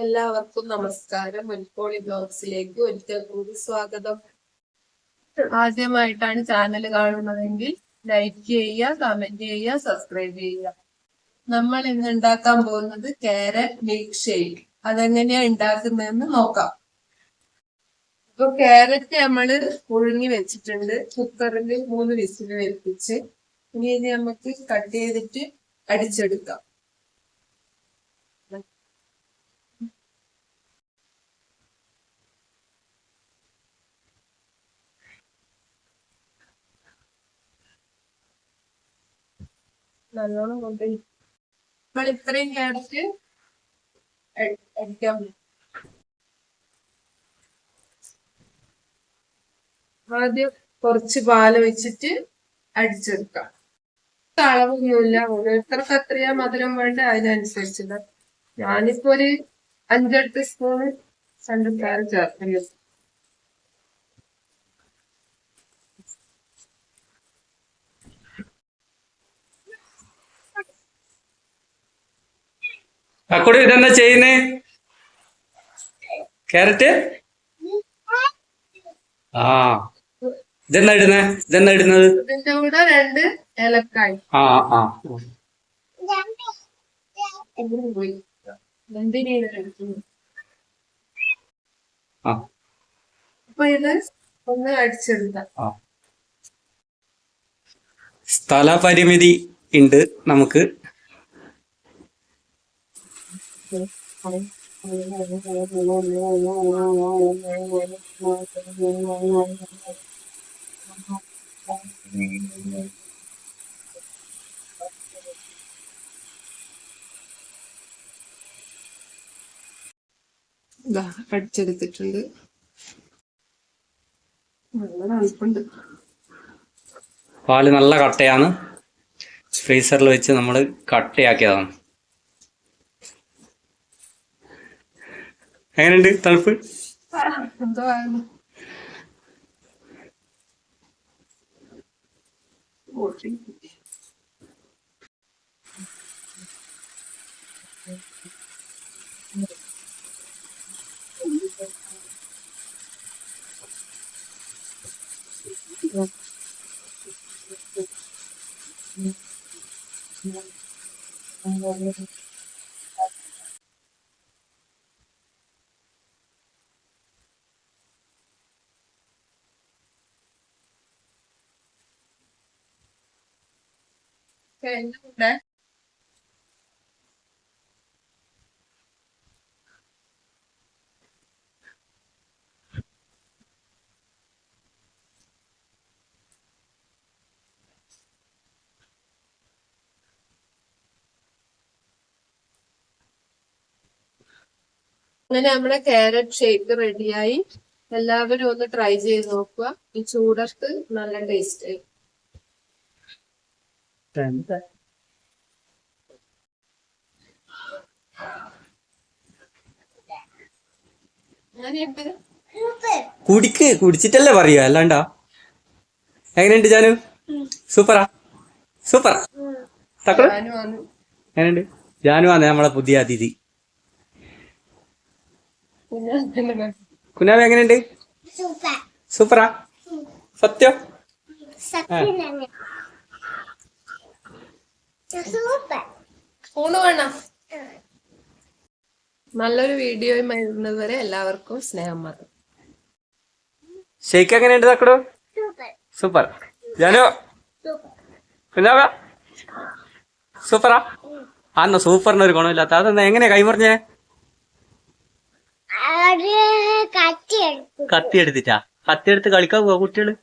എല്ലാവർക്കും നമസ്കാരം. മുൻപോളി ബ്ലോഗ്സിലേക്ക് ഒരിക്കൽ കൂടി സ്വാഗതം. ആദ്യമായിട്ടാണ് ചാനൽ കാണുന്നതെങ്കിൽ ലൈക്ക് ചെയ്യുക, കമന്റ് ചെയ്യുക, സബ്സ്ക്രൈബ് ചെയ്യുക. നമ്മൾ ഇന്ന് ഉണ്ടാക്കാൻ പോകുന്നത് ക്യാരറ്റ് മിൽക്ക് ഷേക്ക്. അതെങ്ങനെയാ ഉണ്ടാക്കുന്നതെന്ന് നോക്കാം. ഇപ്പൊ ക്യാരറ്റ് നമ്മള് പുഴുങ്ങി വെച്ചിട്ടുണ്ട്. കുക്കറിൽ 3 വിസിൽ വെപ്പിച്ച് ഇനി ഇത് നമുക്ക് കട്ട് ചെയ്തിട്ട് അടിച്ചെടുക്കാം. നല്ലോണം കൊണ്ടുപോയി നമ്മൾ ഇത്രയും ക്യാരറ്റ് അടിക്കാൻ പറ്റും. ആദ്യം കുറച്ച് പാല് വെച്ചിട്ട് അടിച്ചെടുക്കാം. അളവൊന്നുമില്ല, ഓരോരുത്തർക്ക് എത്രയാ മധുരം വേണ്ട അതിനനുസരിച്ചുള്ള. ഞാനിപ്പോ ഒരു 5-8 സ്പൂൺ പഞ്ചസാര ചേർക്കുന്നു. അക്കൂടെ ഇതെന്താ ചെയ്യുന്നേ? ക്യാരറ്റ് ഇതെന്താ ഇടുന്നത്? ഇതിന്റെ കൂടെ 2 ഏലക്കായ്. അപ്പൊ ഇത് ഒന്ന് അടിച്ചെടുക്കാം. സ്ഥല പരിമിതി ഉണ്ട് നമുക്ക്. അടിച്ചെടുത്തിട്ടുണ്ട്. നല്ല തണുപ്പുണ്ട്. പാല് നല്ല കട്ടയാണ്. ഫ്രീസറിൽ വെച്ച് നമ്മൾ കട്ടയാക്കിയതാണ്. എങ്ങനെയുണ്ട് തണുപ്പ്? എന്തോ കഴിഞ്ഞ അങ്ങനെ നമ്മുടെ ക്യാരറ്റ് ഷേക്ക് റെഡിയായി. എല്ലാവരും ഒന്ന് ട്രൈ ചെയ്ത് നോക്കുക. ഈ ചൂടത്ത് നല്ല ടേസ്റ്റ് ആയി. കുടിച്ചിട്ടല്ലേ പറയുക, അല്ലാണ്ടാ. എങ്ങനെയുണ്ട് ജാനു? സൂപ്പറാ എങ്ങനെയുണ്ട്? ജാനു ആണ് നമ്മളെ പുതിയ അതിഥി. കുനാവ് എങ്ങനെയുണ്ട്? സൂപ്പറാ? സത്യം? നല്ലൊരു വീഡിയോയുമായി വരുന്നത് വരെ എല്ലാവർക്കും സ്നേഹം മാത്രം. ഷേക്ക് എങ്ങനെയുണ്ട് തക്കടു? സൂപ്പർ. ജാനു കുനാവ സൂപ്പറാ? ആന്നോ? സൂപ്പറിന് ഒരു ഗുണമില്ലാത്ത അതെന്താ? എങ്ങനെയാ കൈമറിഞ്ഞേ? കത്തി എടുത്തിട്ടാ? കത്തി എടുത്ത് കളിക്കാൻ പോവാ കുട്ടികള്?